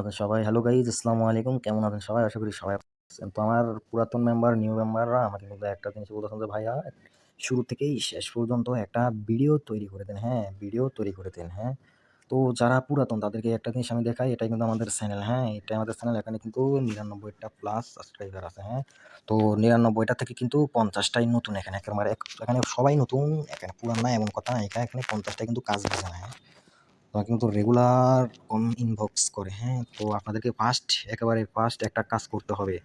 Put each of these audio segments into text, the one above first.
আছেন সবাই? Hello guys, আসসালামু আলাইকুম। কেমন আছেন সবাই? আশা করি সবাই ভালো আছেন। তো আমার পুরাতন মেম্বার, নিউ মেম্বাররা আমাকে কিন্তু একটা জিনিস বলতেছেন যে, "ভাইয়া শুরু থেকেই শেষ পর্যন্ত একটা ভিডিও তৈরি করে দেন।" হ্যাঁ, ভিডিও তৈরি করে দেন, হ্যাঁ? তো যারা পুরাতন তাদেরকে একটা জিনিস আমি দেখাই, এটাই কিন্তু আমাদের চ্যানেল, হ্যাঁ? এটাই আমাদের চ্যানেল। এখানে কিন্তু ৯৯ টা প্লাস সাবস্ক্রাইবার আছে, হ্যাঁ? তো ৯৯ টা থেকে কিন্তু ৫০ টাই নতুন এখানে। একেবারে এখানে সবাই নতুন, এখানে পুরান না এমন কথা না। এখানে ৫০ টাই কিন্তু কাজ বুঝে না, হ্যাঁ? তারা কিন্তু রেগুলার ইনবক্স করে, হ্যাঁ? তো আপনাদেরকে একেবারে ফার্স্ট একটা কাজ করতে হবে।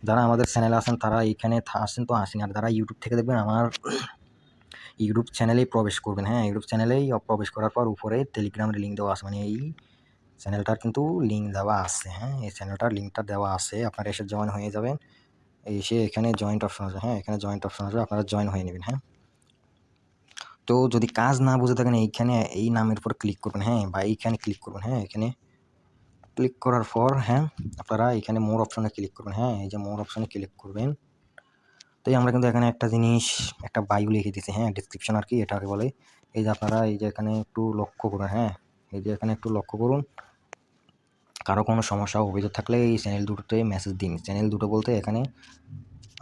যারা আমাদের চ্যানেলে আছেন তারা এইখানে আসেন তো আসেন। আর যারা ইউটিউব থেকে দেখবেন আমার ইউটিউব চ্যানেলেই প্রবেশ করবেন, হ্যাঁ? ইউটিউব চ্যানেলেই প্রবেশ করার পর উপরে টেলিগ্রামের লিঙ্ক দেওয়া আছে। মানে এই চ্যানেলটার কিন্তু লিঙ্ক দেওয়া আছে, হ্যাঁ? এই চ্যানেলটার লিঙ্কটা দেওয়া আছে। আপনারা এসে জয়েন হয়ে যাবেন। এসে এখানে জয়েন্ট অপশন আছে, হ্যাঁ? এখানে জয়েন্ট অপশন আসবে। আপনারা জয়েন হয়ে নেবেন, হ্যাঁ? তো যদি কাজ না বুঝে থাকেন এইখানে এই নামের উপর ক্লিক করবেন, হ্যাঁ? বা এইখানে ক্লিক করবেন, হ্যাঁ? এখানে ক্লিক করার পর, হ্যাঁ, আপনারা এখানে মোর অপশনে ক্লিক করবেন, হ্যাঁ? এই যে মোর অপশনে ক্লিক করবেন। তো আমরা কিন্তু এখানে একটা জিনিস, একটা বায়ো লিখে দিয়েছি, হ্যাঁ? ডেসক্রিপশন আর কি এটাকে বলে। এই যে আপনারা এই যে এখানে একটু লক্ষ্য করুন, হ্যাঁ? এই যে এখানে একটু লক্ষ্য করুন। কারো কোনো সমস্যা অভিযোগ থাকলে এই চ্যানেল দুটোতে মেসেজ দিন। চ্যানেল দুটো বলতে এখানে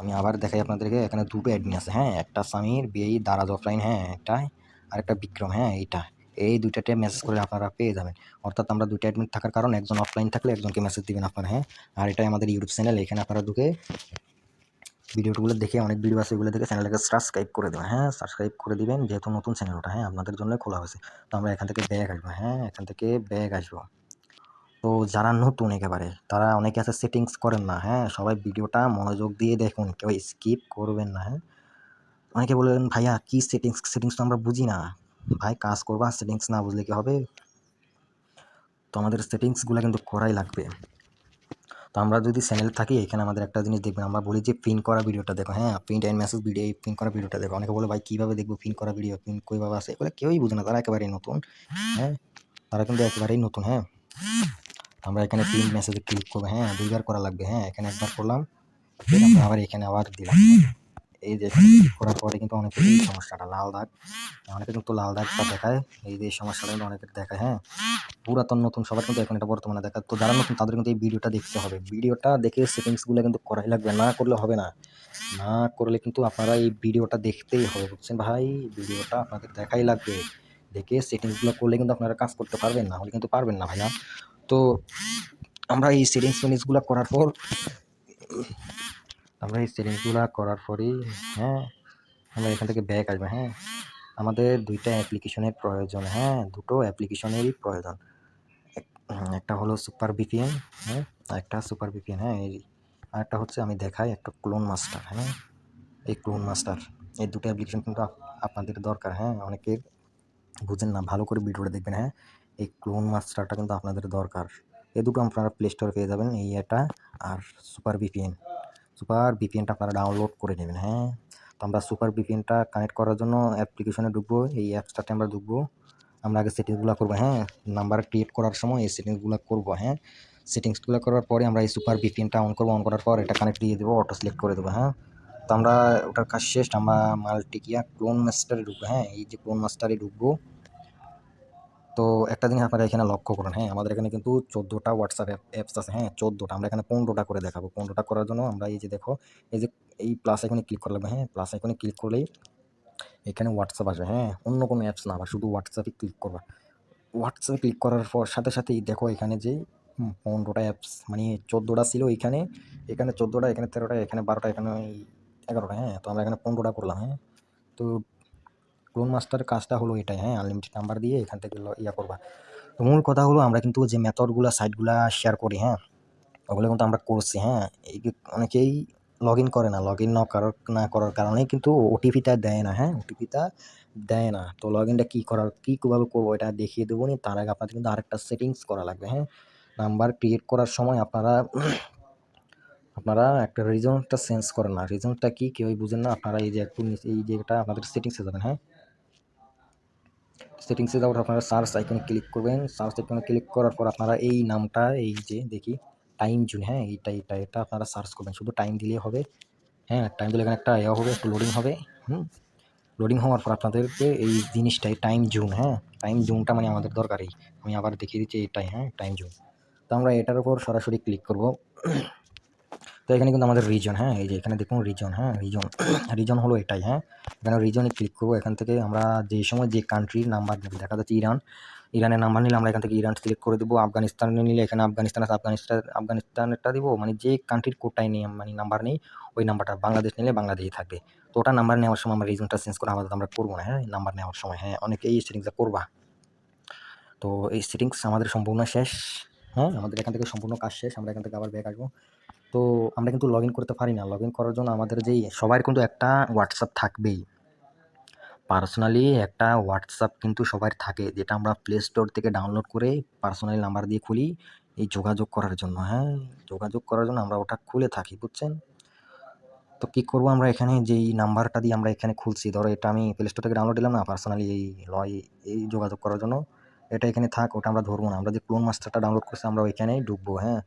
আমি আবার দেখাই আপনাদেরকে, এখানে দুটো অ্যাডমিন আছে, হ্যাঁ? একটা সামির বিআই দারাজ অফলাইন, হ্যাঁ? এটাই। আরেকটা বিক্রম, হ্যাঁ? এইটা। এই ২ টাতে মেসেজ করলে আপনারা পেয়ে যাবেন। অর্থাৎ আমরা ২ টা অ্যাডমিন থাকার কারণে একজন অফলাইন থাকলে একজনকে মেসেজ দিবেন আপনারা, হ্যাঁ? আর এটাই আমাদের ইউটিউব চ্যানেল। এখানে আপনারা ঢুকে ভিডিওগুলো দেখে, অনেক ভিডিও আছে এগুলো দেখে চ্যানেলটাকে সাবস্ক্রাইব করে দেবেন, হ্যাঁ? সাবস্ক্রাইব করে দিবেন যেহেতু নতুন চ্যানেল ওটা, হ্যাঁ? আপনাদের জন্যই খোলা হয়েছে। তো আমরা এখান থেকে ব্যাক আসবো, হ্যাঁ? এখান থেকে ব্যাক আসবো। তো যারা নতুন একেবারে তারা অনেকে আছে সেটিংস করেন না, হ্যাঁ? সবাই ভিডিওটা মনোযোগ দিয়ে দেখুন, কেউ স্কিপ করবেন না, হ্যাঁ? অনেকে বলবেন, "ভাইয়া কি সেটিংস? সেটিংস তো আমরা বুঝি না।" ভাই কাজ করবা, সেটিংস না বুঝলে কি হবে? তো আমাদের সেটিংসগুলা কিন্তু করাই লাগবে। তো আমরা যদি চ্যানেলে থাকি এখানে আমাদের একটা জিনিস দেখবেন, আমরা বলি যে পিন করা ভিডিওটা দেখো, হ্যাঁ? প্রিন্ট এন্ড মেসেজ ভিডিও, এই পিন করা ভিডিওটা দেখো। অনেকে বলে, "ভাই কিভাবে দেখবো পিন করা ভিডিও? পিন কইভাবে আসে?" এগুলো কেউই বুঝে না, তারা একেবারেই নতুন, হ্যাঁ? তারা কিন্তু একেবারেই নতুন, হ্যাঁ? আমরা এখানে পিন মেসেজে ক্লিক করবো, হ্যাঁ? ২ বার করা লাগবে, হ্যাঁ? এখানে একবার করলাম, আবার এখানে আবার দিলাম। এই যে এখানে ক্লিক করার পরে কিন্তু অনেকের এই সমস্যাটা লাল দাগ, অনেকে কিন্তু লাল দাগটা দেখায়। এই যে এই সমস্যাটা কিন্তু অনেকের দেখায়, হ্যাঁ? পুরাতন নতুন সবার কিন্তু এখন এটা বর্তমানে দেখায়। তো যারা নতুন তাদের কিন্তু এই ভিডিওটা দেখতে হবে। ভিডিওটা দেখে সেটিংসগুলো কিন্তু করাই লাগবে, না করলে হবে না। না করলে কিন্তু আপনারা এই ভিডিওটা দেখতেই হবে, বুঝছেন ভাই? ভিডিওটা আপনাদের দেখাই লাগবে। দেখে সেটিংসগুলো করলে কিন্তু আপনারা কাজ করতে পারবেন, না হলে কিন্তু পারবেন না ভাইয়া। তো আমরা এই সেটিংসগুলা করার পর পরেই, হ্যাঁ, আমরা এখান থেকে ব্যাক আসবো, হ্যাঁ? আমাদের ২ টা অ্যাপ্লিকেশনের প্রয়োজন, হ্যাঁ? ২ টো অ্যাপ্লিকেশনেরই প্রয়োজন। একটা হলো সুপার ভিপিএন, হ্যাঁ? আরেকটা সুপার ভিপিএন, হ্যাঁ? আরেকটা হচ্ছে আমি দেখাই একটা ক্লোন মাস্টার, হ্যাঁ? এই ক্লোন মাস্টার, এই ২ টা অ্যাপ্লিকেশন কিন্তু আপনাদের দরকার, হ্যাঁ? অনেকে বুঝেন না, ভালো করে ভিডিওটা দেখবেন, হ্যাঁ? এই ক্লোন মাস্টারটা কিন্তু আপনাদের দরকার। এই দুটো আপনারা প্লে স্টোরে পেয়ে যাবেন, এই এটা আর সুপার ভিপিএন। সুপার ভিপিএনটা আপনারা ডাউনলোড করে নেবেন, হ্যাঁ? তো আমরা সুপার ভিপিএনটা কানেক্ট করার জন্য অ্যাপ্লিকেশনে ঢুকবো, এই অ্যাপসটাতে আমরা ঢুকবো। আমরা আগে সেটিংসগুলো করবো, হ্যাঁ? নাম্বার ক্রিয়েট করার সময় এই সেটিংসগুলো করবো, হ্যাঁ? সেটিংসগুলো করার পরে আমরা এই সুপার ভিপিএনটা অন করবো, অন করার পর এটা কানেক্ট দিয়ে দেবো, অটো সিলেক্ট করে দেবো, হ্যাঁ? তো আমরা ওটার কাজ শেষ, আমরা মাল্টিকিয়া ক্লোন মাস্টারে ঢুকবো, হ্যাঁ? এই যে ক্লোন মাস্টারে ঢুকবো। তো একটা জিনিস আপনারা এখানে লক্ষ্য করুন, হ্যাঁ? আমাদের এখানে কিন্তু ১৪ টা হোয়াটসঅ্যাপ অ্যাপস আছে, হ্যাঁ? ১৪ টা। আমরা এখানে ১৫ টা করে দেখাবো। ১৫ টা করার জন্য আমরা এই যে দেখো, এই যে এই প্লাস আইকনে ক্লিক করা লাগবে, হ্যাঁ? প্লাস আইকনে ক্লিক করলেই এখানে হোয়াটসঅ্যাপ আসবে, হ্যাঁ? অন্য কোনো অ্যাপস না, আবার শুধু হোয়াটসঅ্যাপে ক্লিক করবা। হোয়াটসঅ্যাপে ক্লিক করার পর সাথেই দেখো এখানে যে ১৫ টা অ্যাপস, মানে ১৪ টা ছিল এইখানে, এখানে ১৪ টা, এখানে ১৩ টা, এখানে ১২ টা, এখানে ১১ টা, হ্যাঁ? তো আমরা এখানে ১৫ টা করলাম, হ্যাঁ? তো ক্লোন মাস্টারের কাজটা হলো এটাই, হ্যাঁ? আনলিমিটেড নাম্বার দিয়ে এখান থেকে করবা। তো মূল কথা হলো আমরা কিন্তু যে মেথডগুলা সাইটগুলা শেয়ার করি, হ্যাঁ? ওগুলো কিন্তু আমরা করছি, হ্যাঁ? এই অনেকেই লগইন করে না। লগইন না করার কারণেই কিন্তু ওটিপিটা দেয় না, হ্যাঁ? ওটিপিটা দেয় না। তো লগইনটা কিভাবে করবো এটা দেখিয়ে দেবনি। তার আগে আপনাদের কিন্তু আরেকটা সেটিংস করা লাগবে, হ্যাঁ? নাম্বার ক্রিয়েট করার সময় আপনারা একটা রিজনটা চেঞ্জ করেন না। রিজনটা কি কেউই বুঝেন না। আপনারা এই যে একটু নিচে এই যে এটা আপনাদের সেটিংসে যাবেন, হ্যাঁ? সেটিংসে যাওয়ার পর আপনারা সার্চ আইকনে ক্লিক করবেন। সার্চ আইকনে ক্লিক করার পর আপনারা এই নামটা, এই যে দেখি টাইম জোন, হ্যাঁ? এটা আপনারা সার্চ করবেন। শুধু টাইম দিলেই হবে, হ্যাঁ? টাইম দিলে এখানে একটা হবে, একটু লোডিং হবে, লোডিং হওয়ার পর আপনাদেরকে এই জিনিসটাই টাইম জোন, হ্যাঁ? টাইম জোনটা মানে আমাদের দরকারি। আমি আবার দেখিয়ে দিচ্ছি এটাই, হ্যাঁ? Time zone. তো তো আমরা এটার উপর সরাসরি ক্লিক করব। তো এখানে কিন্তু আমাদের রিজন, হ্যাঁ, এই যে এখানে দেখুন রিজন, হ্যাঁ, রিজন রিজন হলো এটাই, হ্যাঁ, এখানে রিজনে ক্লিক করবো। এখান থেকে আমরা যে সময় যে কান্ট্রির নাম্বার নেব, দেখা যাচ্ছে ইরানের নাম্বার নিলে আমরা এখান থেকে ইরান সিলেক্ট করে দেবো। আফগানিস্তান নিলে এখানে আফগানিস্তান আছে, আফগানিস্তানেরটা দিব, মানে যে কান্ট্রির কোডটাই নিয়ে মানে নাম্বার নেই ওই নাম্বারটা। বাংলাদেশ নিলে বাংলাদেশই থাকবে। তো ওটা নাম্বার নেওয়ার সময় আমরা রিজনটা চেঞ্জ করে আপাতত আমরা করবো না, হ্যাঁ, নাম্বার নেওয়ার সময়। হ্যাঁ, অনেকেই এই সেটিংসটা করবা। তো এই সেটিংস আমাদের সম্পূর্ণ শেষ। হ্যাঁ, আমাদের এখান থেকে সম্পূর্ণ কাজ শেষ। আমরা এখান থেকে আবার ব্যাক আসবো। তো আমরা কিন্তু লগ ইন করতে পারি না। লগ ইন করার জন্য আমাদের যেই সবার কিন্তু একটা হোয়াটসঅ্যাপ থাকবেই। পার্সোনালি একটা হোয়াটসঅ্যাপ কিন্তু সবার থাকে, যেটা আমরা প্লে স্টোর থেকে ডাউনলোড করে পার্সোনালি নাম্বার দিয়ে খুলি এই যোগাযোগ করার জন্য। হ্যাঁ, যোগাযোগ করার জন্য আমরা ওটা খুলে থাকি, বুঝছেন? তো কী করবো, আমরা এখানে যেই নাম্বারটা দিয়ে আমরা এখানে খুলছি, ধরো এটা আমি প্লে স্টোর থেকে ডাউনলোড দিলাম না পার্সোনালি এই যোগাযোগ করার জন্য, এটা এখানে থাক, ওটা আমরা ধরবো না। আমরা যে ক্লোন মাস্টারটা ডাউনলোড করছি আমরা ওইখানেই ঢুকবো। হ্যাঁ,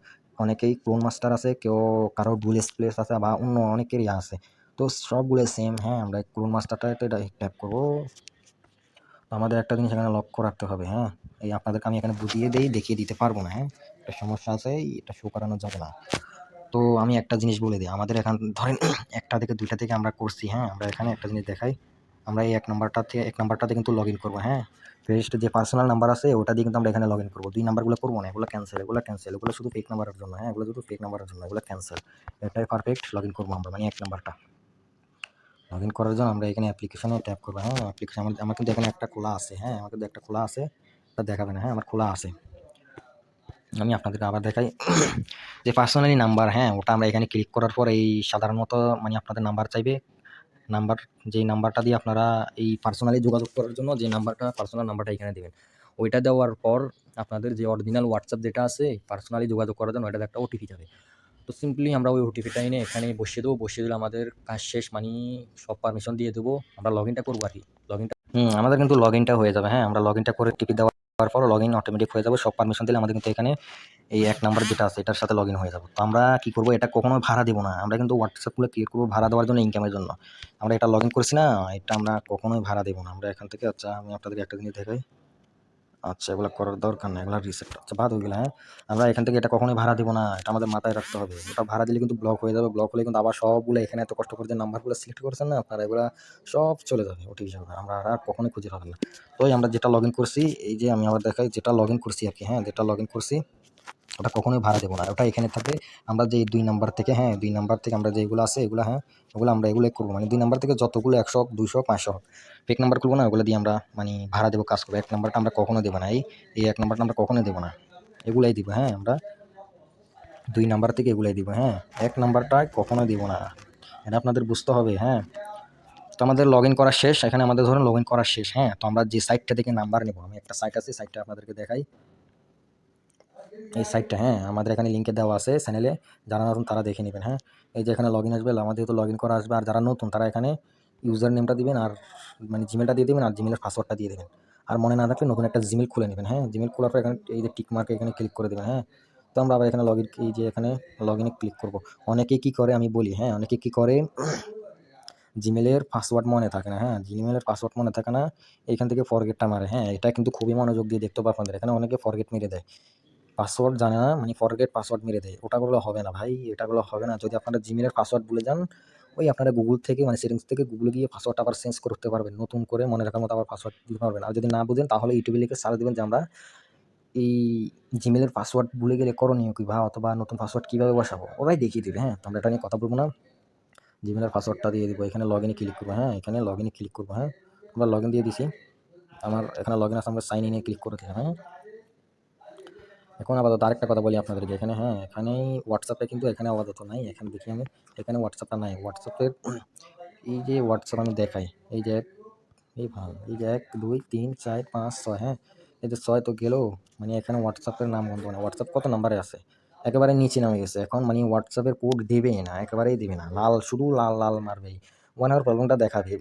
অনেকেই ক্লোন মাস্টার আছে, কেউ কারো ডুয়েল স্প্লেস আছে বা অন্য অনেকেরই আছে, তো সবগুলো সেম। হ্যাঁ, আমরা ক্লোন মাস্টারটাতে এটা ট্যাপ করবো। আমাদের একটা জিনিস এখানে লক্ষ্য রাখতে হবে। হ্যাঁ, এই আপনাদেরকে আমি এখানে বুঝিয়ে দেখিয়ে দিতে পারবো না। হ্যাঁ, একটা সমস্যা আছে, এটা শো করানো যাবে না। তো আমি একটা জিনিস বলে দিই, আমাদের এখান ধরেন একটা থেকে দুইটা থেকে আমরা করছি। হ্যাঁ, আমরা এখানে একটা জিনিস দেখাই, আমরা এই এক নাম্বারটাতে কিন্তু লগ ইন করবো। হ্যাঁ, ফেস্ট যে পার্সোনাল নাম্বার আছে ওটা দিয়ে কিন্তু আমরা এখানে লগ ইন করবো। দুই নাম্বারগুলো করবো না, এগুলো ক্যান্সেল, এগুলো শুধু ফেক নাম্বারের জন্য। হ্যাঁ, এগুলো শুধু ফেক নাম্বারের জন্য, এগুলো ক্যান্সেল। এটাই পারফেক্ট লগ ইন করবো আমরা, মানে এক নাম্বারটা লগ ইন করার জন্য আমরা এখানে অ্যাপ্লিকেশনে ট্যাপ করবো। হ্যাঁ, অ্যাপ্লিকেশন আমার কিন্তু এখানে একটা খোলা আছে। হ্যাঁ, আমার কিন্তু একটা খোলা আছে, তা দেখাবে না। হ্যাঁ, আমার খোলা আছে, আমি আপনাদেরকে আবার দেখাই। যে পার্সোনালি নাম্বার, হ্যাঁ, ওটা আমরা এখানে ক্লিক করার পর এই সাধারণত মানে আপনাদের নাম্বার চাইবে। নাম্বার, যেই নাম্বারটা দিয়ে আপনারা এই পার্সোনালি যোগাযোগ করার জন্য যে নাম্বারটা, পার্সোনাল নাম্বারটা এখানে দেবেন। ওইটা দেওয়ার পর আপনাদের যে অরিজিনাল হোয়াটসঅ্যাপ যেটা আছে পার্সোনালি যোগাযোগ করার জন্য, ওইটাতে একটা ওটিপি যাবে। তো সিম্পলি আমরা ওই ওটিপিটা এনে এখানে বসিয়ে দেবো। বসিয়ে দিলে আমাদের কাজ শেষ, মানে সব পারমিশন দিয়ে দেবো। আমরা লগ ইনটা করবো আর কি। লগ ইনটা আমাদের কিন্তু লগ ইনটা হয়ে যাবে। হ্যাঁ, আমরা লগ ইনটা করে টিপি দেওয়ার পর লগ ইন অটোমেটিক হয়ে যাবে। সব পারমিশন দিলে আমাদের কিন্তু এখানে এই এক নাম্বার যেটা আছে এটার সাথে লগ ইন হয়ে যাবো। তো আমরা কী করবো, এটা কখনো ভাড়া দেবো না। আমরা কিন্তু হোয়াটসঅ্যাপগুলো ক্রিয়েট করবো ভাড়া দেওয়ার জন্য, ইনকামের জন্য। আমরা এটা লগ ইন করছি না, এটা আমরা কখনোই ভাড়া দেবো না। আমরা এখান থেকে, আচ্ছা আমি আপনাদেরকে একটা জিনিস দেখাই। আচ্ছা, এগুলো করার দরকার নেই, এগুলো রিসেট, আচ্ছা বাদ ওইগুলো। হ্যাঁ, আমরা এখান থেকে এটা কখনোই ভাড়া দেবো না, এটা আমাদের মাথায় রাখতে হবে। ওটা ভাড়া দিলে কিন্তু ব্লক হয়ে যাবে। ব্লক হলে কিন্তু আবার সবগুলো এখানে এত কষ্ট করে যে নাম্বারগুলো সিলেক্ট করেছেন না আপনারা, এগুলো সব চলে যাবে ওটিপি হিসাবে, আমরা আর কখনোই খুঁজে পাবেন না। তো আমরা যেটা লগ ইন করছি, এই যে আমি আবার দেখাই, যেটা লগ ইন করছি আর কি। হ্যাঁ, যেটা লগ ইন করছি ওটা কখনোই ভাড়া দেবো না, ওটা এখানে থাকবে। আমরা যে 2 নাম্বার থেকে, হ্যাঁ 2 নাম্বার থেকে আমরা যেগুলো আছে এগুলো, হ্যাঁ ওগুলো আমরা এগুলোই করবো, মানে 2 নাম্বার থেকে যতগুলো 100, 200, 500 ফেক নাম্বার খুলবো না, ওগুলো দিয়ে আমরা মানে ভাড়া দেবো, কাজ করবো। এক নাম্বারটা আমরা কখনো দেবো না, এই এক নাম্বারটা আমরা কখনোই দেবো না, এগুলাই দিব। হ্যাঁ, আমরা 2 নাম্বার থেকে এগুলাই দিব। হ্যাঁ, এক নাম্বারটায় কখনোই দিব না, এটা আপনাদের বুঝতে হবে। হ্যাঁ, তো আমাদের লগ ইন করা শেষ। এখানে আমাদের ধরুন লগ ইন করা শেষ। হ্যাঁ, তো আমরা যে সাইটটা থেকে নাম্বার নেবো, আমি একটা সাইট আছে, সাইটটা আপনাদেরকে দেখাই। এই সাইটটা, হ্যাঁ, আমাদের এখানে লিঙ্কে দেওয়া আছে চ্যানেলে, যারা নতুন তারা দেখে নেবেন। হ্যাঁ, এই যে এখানে লগ ইন আসবে, আমাদের তো লগ ইন করা আসবে। আর যারা নতুন তারা এখানে ইউজার নেমটা দিবেন, আর মানে জিমেলটা দিয়ে দেবেন, আর জিমেলের পাসওয়ার্ডটা দিয়ে দেবেন। আর মনে না থাকলে নতুন একটা জিমেল খুলে নেবেন। হ্যাঁ, জিমেল খোলার পর এখানে এই যে টিক মার্কে এখানে ক্লিক করে দেবেন। হ্যাঁ, তো আমরা আবার এখানে লগ ইন, এই যে এখানে লগ ইনে ক্লিক করবো। অনেকে কী করে আমি বলি, হ্যাঁ, অনেকে কী করে জিমেলের পাসওয়ার্ড মনে থাকে না। হ্যাঁ, জিমেলের পাসওয়ার্ড মনে থাকে না, এইখান থেকে ফরগেটটা মারে। হ্যাঁ, এটা কিন্তু খুবই মনোযোগ দিয়ে দেখতে হবে আপনাদের। এখানে অনেকে ফরগেট মেরে দেয়, পাসওয়ার্ড জানে না, মানে ফরগেট পাসওয়ার্ড মেরে দেয়। ওটাগুলো হবে না ভাই, এটাগুলো হবে না। যদি আপনারা জিমেলের পাসওয়ার্ড ভুলে যান, ওই আপনারা গুগল থেকে, মানে সেটিংস থেকে গুগলে গিয়ে পাসওয়ার্ডটা আবার চেঞ্জ করতে পারবেন, নতুন করে মনে রাখার মতো আবার পাসওয়ার্ড দিতে পারবেন। আর যদি না বুঝেন তাহলে ইউটিউবে লিখে সার্চ দিবেন যে আমরা এই জিমেলের পাসওয়ার্ড ভুলে গেলে করণীয় কী, বা অথবা নতুন পাসওয়ার্ড কীভাবে বসাবো, ওরাই দেখিয়ে দেবে। হ্যাঁ, তো আমরা এটা নিয়ে কথা বলবো না। জিমেলের পাসওয়ার্ডটা দিয়ে দিব, এখানে লগ ইনে ক্লিক করবো। হ্যাঁ, এখানে লগ ইনে ক্লিক করবো। হ্যাঁ, আমরা লগ ইন দিয়ে দিছি, আমার এখানে লগ ইন আছে, আমরা সাইন ইনে ক্লিক করে দিলাম। হ্যাঁ, এখন আপাতত আরেকটা কথা বলি আপনাদেরকে এখানে। হ্যাঁ, এখানেই হোয়াটসঅ্যাপে কিন্তু এখানে আপাতত নাই। এখানে দেখি আমি, এখানে হোয়াটসঅ্যাপটা নাই। হোয়াটসঅ্যাপের এই যে হোয়াটসঅ্যাপ আমি দেখাই, এই যে এই ভাই, এই যে 1, 2, 3, 4, 5, 6, হ্যাঁ, এই যে 6 তো গেল, মানে এখানে হোয়াটসঅ্যাপের নাম বন্ধ না। হোয়াটসঅ্যাপ কত নাম্বারে আছে, একেবারে নিচে নামে গেছে। এখন মানে হোয়াটসঅ্যাপের কোড দেবেই না, একেবারেই দেবে না, লাল শুধু লাল লাল মারবেই, 1 আওয়ার প্রবলেমটা দেখাবে।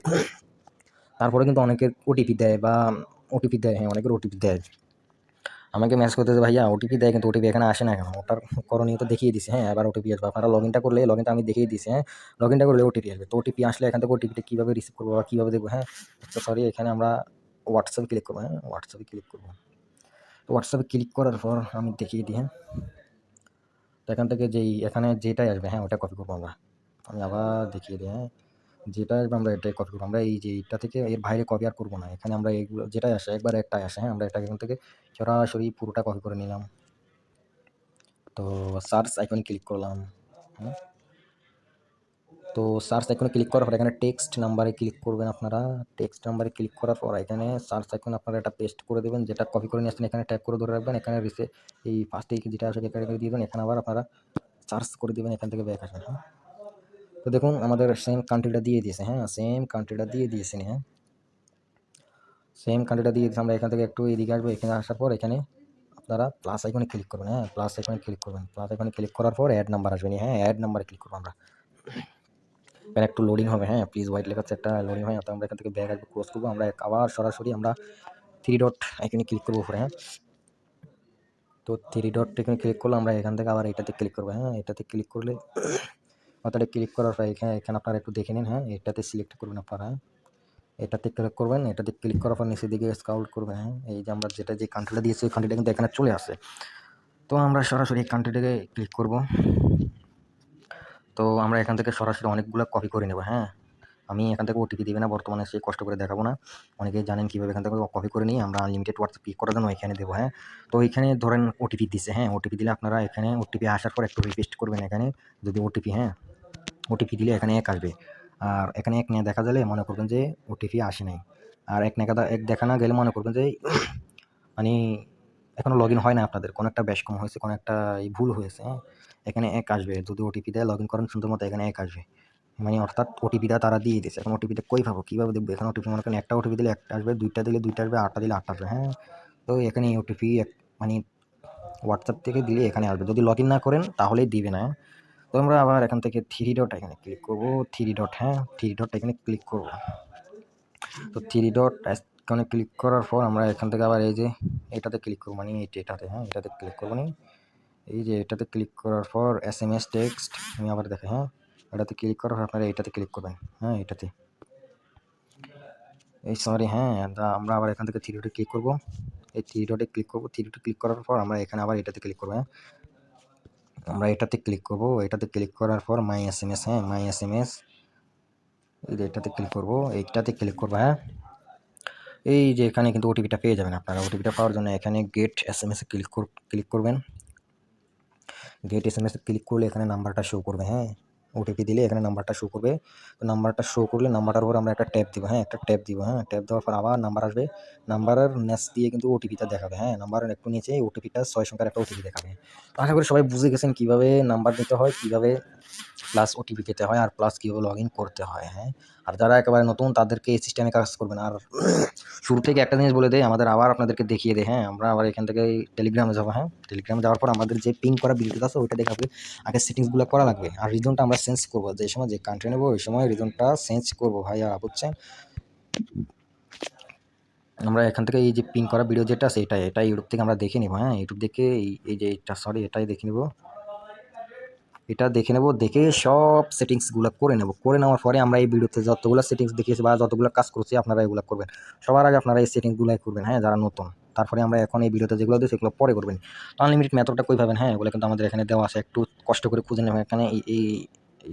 তারপরে কিন্তু অনেকের ওটিপি দেয়, বা ওটিপি দেয়, হ্যাঁ অনেকের ওটিপি দেয়, আমাকে মেসেজ করতেছে ভাইয়া ওটিপি দেয়, কিন্তু ওটিপি এখানে আসে না কেন? ওটার করণীয় তো দেখিয়ে দিছে। হ্যাঁ, এবার ওটিপি আসবে। আপনারা লগ ইনটা করলে, লগ ইনটা আমি দেখিয়ে দিছি। হ্যাঁ, লগ ইনটা করলে ওটিপি আসবে। তো ওটিপি আসলে এখান থেকে ওটিপিটা কীভাবে রিসিভ করবো বা কীভাবে দেবো? হ্যাঁ, আচ্ছা সরি, এখানে আমরা হোয়াটসঅ্যাপে ক্লিক করবো। হ্যাঁ, হোয়াটসঅ্যাপে ক্লিক করবো। তো হোয়াটসঅ্যাপে ক্লিক করার পর আমি দেখিয়ে দিই, হ্যাঁ। তো এখান থেকে এখানে যেটাই আসবে, হ্যাঁ, ওটা কপি করবো আমরা। আমি আবার দেখিয়ে দিই, হ্যাঁ। যেটা আসবে আমরা এটাই কপি করবো। আমরা এই যে এইটা থেকে এর বাইরে কপি আর করবো না। এখানে আমরা এইগুলো যেটাই আসে একবারে একটাই আসে, হ্যাঁ। আমরা এটাকে এখান থেকে সরাসরি পুরোটা কপি করে নিলাম। তো সার্চ আইকনে ক্লিক করলাম, হ্যাঁ। তো সার্চ আইকনে ক্লিক করার পর এখানে টেক্সট নাম্বারে ক্লিক করবেন আপনারা। টেক্সট নাম্বারে ক্লিক করার পর এখানে সার্চ আইকনে আপনারা এটা পেস্ট করে দেবেন, যেটা কপি করে নিয়ে আসছেন এখানে ট্যাপ করে ধরে রাখবেন। এখানে এই ফার্স্টে যেটা আসে এখানে দিয়ে দেবেন। এখানে আবার আপনারা সার্চ করে দেবেন, এখান থেকে ব্যাক আসবেন, হ্যাঁ। তো দেখুন আমাদের সেম কান্ট্রিটা দিয়ে দিয়েছে, হ্যাঁ, সেম কান্ট্রিটা দিয়ে দিয়েছেন, হ্যাঁ, সেম কান্ট্রিটা দিয়ে দিয়েছে। আমরা এখান থেকে একটু এদিকে আসবো। এখানে আসার পর এখানে আপনারা প্লাস আইকনে ক্লিক করবেন, হ্যাঁ, প্লাস আইকনে ক্লিক করবেন। প্লাস আইকনে ক্লিক করার পর অ্যাড নাম্বার আসবে, হ্যাঁ, অ্যাড নাম্বারে ক্লিক করবো আমরা। এখানে একটু লোডিং হবে, হ্যাঁ, প্লিজ ওয়াইট লেখা হচ্ছে, একটা লোডিং হয়। তো আমরা এখান থেকে ব্যাক আসবো, ক্লোজ করবো। আমরা আবার সরাসরি আমরা 3 ডট আইকনে ক্লিক করবো উপরে, হ্যাঁ। তো 3 ডট এখানে ক্লিক করলে আমরা এখান থেকে আবার এটাতে ক্লিক করবো, হ্যাঁ। এটাতে ক্লিক করলে অর্থাৎ ক্লিক করার পর এখানে আপনারা একটু দেখে নিন, হ্যাঁ। এটাতে সিলেক্ট করবেন আপনারা, হ্যাঁ। এটাতে ক্লিক করবেন। এটাতে ক্লিক করার পর নিচের দিকে স্ক্রল করবেন, হ্যাঁ। এই যে আমরা যে কান্ট্রিটা দিয়েছি ওই কান্ট্রিটা কিন্তু এখানে চলে আসে। তো আমরা সরাসরি এই কান্ট্রিটাকে ক্লিক করব। তো আমরা এখান থেকে সরাসরি অনেকগুলো কপি করে নেব, হ্যাঁ। আমি এখান থেকে ওটিপি দিবে না, বর্তমানে সে কষ্ট করে দেখাবো না। অনেকেই জানেন কীভাবে এখান থেকে কপি করে নিই আমরা আনলিমিটেড হোয়াটসঅ্যাপ ক্লিক করার জন্য এখানে দেবো, হ্যাঁ। তো এইখানে ধরেন ওটিপি দিছে, হ্যাঁ। ওটিপি দিলে আপনারা এখানে ওটিপি আসার পর একটু রিকোয়েস্ট করবেন এখানে, যদি ওটিপি, হ্যাঁ, ওটিপি দিলে এখানে 1 আসবে। আর এখানে 1 না দেখা গেলে মনে করবেন যে ওটিপি আসে নাই। আর 1 দেখা না গেলে মনে করবেন যে মানে এখনো লগইন হয় না আপনাদের। কোনো একটা ব্যাশ কম হয়েছে, কোনো একটা ভুল হয়েছে, হ্যাঁ। এখানে 1 আসবে। যদি ওটিপি দিয়ে লগইন করেন সুন্দর মতো এখানে 1 আসবে। মানে অর্থাৎ ওটিপিটা তারা দিয়ে দিয়েছে। এখন ওটিপিটা কই পাবো? কিভাবে দেখবো? এখানে ওটিপি মনে করেন একটা ওটিপি দিলে 1টা আসবে, 2টা দিলে 2টা আসবে, 8টা দিলে 8টা আসবে, হ্যাঁ। তো এখানে এই ওটিপি মানে হোয়াটসঅ্যাপ থেকে দিলে এখানে আসবে। যদি লগইন না করেন তাহলেই দিবে না, হ্যাঁ। তো আমরা আবার এখান থেকে 3 ডট এখানে ক্লিক করবো। 3 ডট, হ্যাঁ, 3 ডট এখানে ক্লিক করবো। তো 3 ডট এখানে ক্লিক করার পর আমরা এখান থেকে আবার এই যে এটাতে ক্লিক করবো, মানে এটাতে, হ্যাঁ, এটাতে ক্লিক করবো। এই যে এটাতে ক্লিক করার পর SMS টেক্সট আমি আবার দেখাই, হ্যাঁ। এটাতে ক্লিক করার পর আপনারা এটাতে ক্লিক করবেন, হ্যাঁ, এটাতে। সরি, হ্যাঁ, আমরা আবার এখান থেকে 3 ডটে ক্লিক করবো। এই 3 ডটে ক্লিক করবো। 3 ডটে ক্লিক করার পর আমরা এখানে আবার এটাতে ক্লিক করবো, হ্যাঁ। আমরা এটাতে ক্লিক করবো। এটাতে ক্লিক করার পর মাই SMS, হ্যাঁ, মাই SMS, এই যে এটাতে ক্লিক করবো। এইটাতে ক্লিক করবো, হ্যাঁ। এই যে এখানে কিন্তু ওটিপিটা পেয়ে যাবেন আপনারা। ওটিপিটা পাওয়ার জন্য এখানে গেট SMS এ ক্লিক করবেন। গেট SMS এ ক্লিক করলে এখানে নাম্বারটা শো করবে, হ্যাঁ। ওটিপি দিলে এখানে নাম্বারটা শো করবে। তো নাম্বারটা শো করলে নাম্বারটার উপর আমরা একটা ট্যাপ দিব, হ্যাঁ, একটা ট্যাপ দিব, হ্যাঁ। ট্যাপ দেওয়ার পর আবার নাম্বার আসবে। নাম্বারের নেক্স দিয়ে কিন্তু ওটিপিটা দেখাবে, হ্যাঁ। নাম্বারের একটু নিচে ওটিপিটা 6 সংখ্যার একটা ওটিপি দেখাবে। তো আশা করি সবাই বুঝে গেছেন কীভাবে নাম্বার দিতে হয়, কীভাবে প্লাস ওটিপি পেতে হয়, আর প্লাস কীভাবে লগ ইন করতে হয়, হ্যাঁ। আর যারা একেবারে নতুন তাদেরকে এই সিস্টেমে কাজ করবেন। আর শুরু থেকে একটা জিনিস বলে দেই, আমাদের আবার আপনাদেরকে দেখিয়ে দেয়, হ্যাঁ। আমরা আবার এখান থেকে টেলিগ্রামে যাবো, হ্যাঁ। টেলিগ্রামে যাওয়ার পর আমাদের যে পিন করা ভিডিওটা আছে ওইটা দেখাবে। আগে সেটিংসগুলো করা লাগবে। আর রিজনটা আমরা চেঞ্জ করবো, যে সময় যে কান্ট্রি নেবো ওই সময় রিজনটা চেঞ্জ করবো ভাইয়া, বুঝছেন। আমরা এখান থেকে এই যে পিন করা ভিডিও যেটা আছে এটা ইউটিউব থেকে আমরা দেখে নিব, হ্যাঁ। ইউটিউব দেখে এই যে এটাই দেখে নিব। এটা দেখে নেব, দেখে সব সেটিংসগুলো করে নেব। করে নেওয়ার পরে আমরা এই ভিডিওতে যতগুলো সেটিংস দেখিয়েছি বা যতগুলো কাজ করছি আপনারা এগুলো করবেন। সবার আগে আপনারা এই সেটিংসগুলাই করবেন, হ্যাঁ, যারা নতুন। তারপরে আমরা এখন এই ভিডিওতে যেগুলো দিই সেগুলো পরে করবেন। আনলিমিটেড মেথডটা কই পাবেন, হ্যাঁ, এগুলো কিন্তু আমাদের এখানে দেওয়া আছে। একটু কষ্ট করে খুঁজে নেবেন। এখানে এই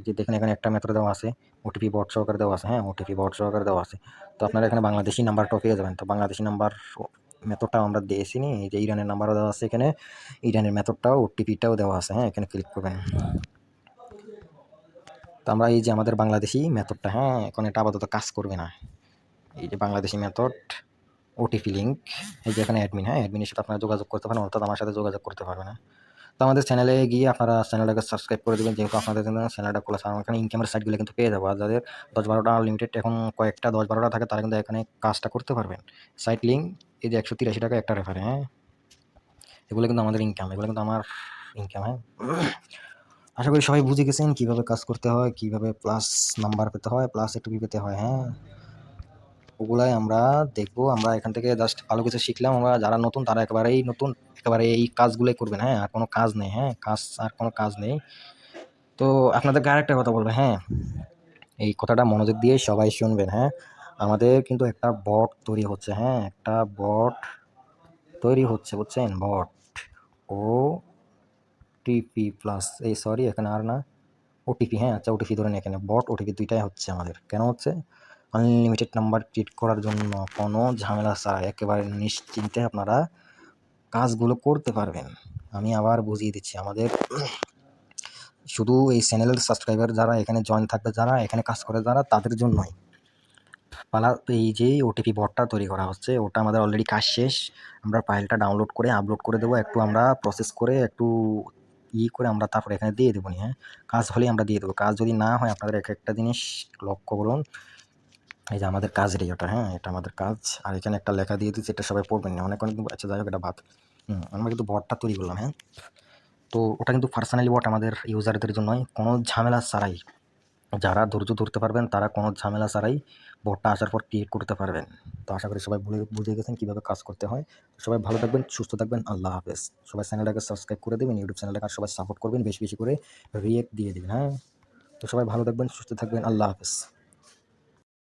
যে দেখেন এখানে একটা মেথড দেওয়া আছে, ওটিপি বট সহকারে দেওয়া আছে, হ্যাঁ, ওটিপি বট সহকারে দেওয়া আছে। তো আপনারা এখানে বাংলাদেশি নাম্বারটাও পেয়ে যাবেন। তো বাংলাদেশি নাম্বার মেথডটাও আমরা দিয়েছি নি। এই যে ইরানের নাম্বারও দেওয়া আছে এখানে, ইরানের মেথডটাও ওটিপিটাও দেওয়া আছে, হ্যাঁ, এখানে ক্লিক করবেন। তো আমরা এই যে আমাদের বাংলাদেশি মেথডটা, হ্যাঁ, এখন এটা আপাতত কাজ করবে না। এই যে বাংলাদেশি মেথড ওটিপি লিঙ্ক, এই যে এখানে অ্যাডমিন, হ্যাঁ, অ্যাডমিনের সাথে আপনারা যোগাযোগ করতে পারেন, অর্থাৎ আমার সাথে যোগাযোগ করতে পারবেন, হ্যাঁ। তো আমাদের চ্যানেলে গিয়ে আপনারা চ্যানেলটাকে সাবস্ক্রাইব করে দেবেন, যেহেতু আপনাদের জন্য চ্যানেলটা খোলা। আমার এখানে ইনকামের সাইটগুলো কিন্তু পেয়ে যাবো। আর যাদের 10-12টা আনলিমিটেড এখন কয়েকটা 10-12টা থাকে তারা কিন্তু এখানে কাজটা করতে পারবেন। সাইট লিঙ্ক এই যে 183 টাকা একটা রেফারে, হ্যাঁ। এগুলো কিন্তু আমাদের ইনকাম, এগুলো কিন্তু আমার ইনকাম, হ্যাঁ। আশা করি সবাই বুঝে গেছেন কীভাবে কাজ করতে হয়, কীভাবে প্লাস নাম্বার পেতে হয়, প্লাস ওটিপি পেতে হয়, হ্যাঁ। ওগুলাই আমরা দেখবো। আমরা এখান থেকে জাস্ট ভালো কিছু শিখলাম। আমরা যারা নতুন তারা একেবারেই নতুন, একেবারে এই কাজগুলোই করবেন, হ্যাঁ। আর কোনো কাজ নেই, হ্যাঁ, আর কোনো কাজ নেই। তো আপনাদেরকে আরেকটা কথা বলবো, হ্যাঁ, এই কথাটা মনোযোগ দিয়ে সবাই শুনবেন, হ্যাঁ। আমাদের কিন্তু একটা বট তৈরি হচ্ছে, হ্যাঁ, একটা বট তৈরি হচ্ছে, বুঝছেন? বট ও টিপি প্লাস এই সরি এখানে আর না ওটিপি, হ্যাঁ আচ্ছা ওটিপি ধরেন, এখানে বট ওটিপি দুইটাই হচ্ছে আমাদের। কেন হচ্ছে? আনলিমিটেড নাম্বার ক্রিয়েট করার জন্য কোনো ঝামেলা ছাড়া একেবারে নিশ্চিন্তে আপনারা কাজগুলো করতে পারবেন। আমি আবার বুঝিয়ে দিচ্ছি, আমাদের শুধু এই চ্যানেলের সাবস্ক্রাইবার যারা এখানে জয়েন থাকবে, যারা এখানে কাজ করে যারা, তাদের জন্যই এই যে ওটিপি বটটা তৈরি করা হচ্ছে, ওটা আমাদের অলরেডি কাজ শেষ। আমরা ফাইলটা ডাউনলোড করে আপলোড করে দেবো, একটু আমরা প্রসেস করে একটু করে আমরা তারপরে এখানে দিয়ে দেবো। হ্যাঁ, কাজ হলেই আমরা দিয়ে দেবো। কাজ যদি না হয় আপনাদের একটা জিনিস লক্ষ্য করুন, এই যে আমাদের কাজের এটা, হ্যাঁ এটা আমাদের কাজ। আর এখানে একটা লেখা দিয়ে দিচ্ছি, এটা সবাই পড়বেন না, অনেক আচ্ছা যাই হোক, এটা বাদ। আমরা কিন্তু বটটা তৈরি করলাম, হ্যাঁ তো ওটা কিন্তু পার্সোনালি বট আমাদের ইউজারদের জন্যই, কোনো ঝামেলা ছাড়াই। যারা ধৈর্য ধরতে পারবেন তারা কোনো ঝামেলা ছাড়াই বটটা আসার পর ক্রিয়েট করতে পারবেন। তো আশা করি সবাই বুঝে গেছেন কীভাবে কাজ করতে হয়। সবাই ভালো থাকবেন, সুস্থ থাকবেন, আল্লাহ হাফেজ। সবাই চ্যানেলটাকে সাবস্ক্রাইব করে দেবেন, ইউটিউব চ্যানেলটাকে সবাই সাপোর্ট করবেন, বেশি বেশি করে রিয়েক্ট দিয়ে দেবেন, হ্যাঁ তো সবাই ভালো থাকবেন, সুস্থ থাকবেন, আল্লাহ হাফেজ।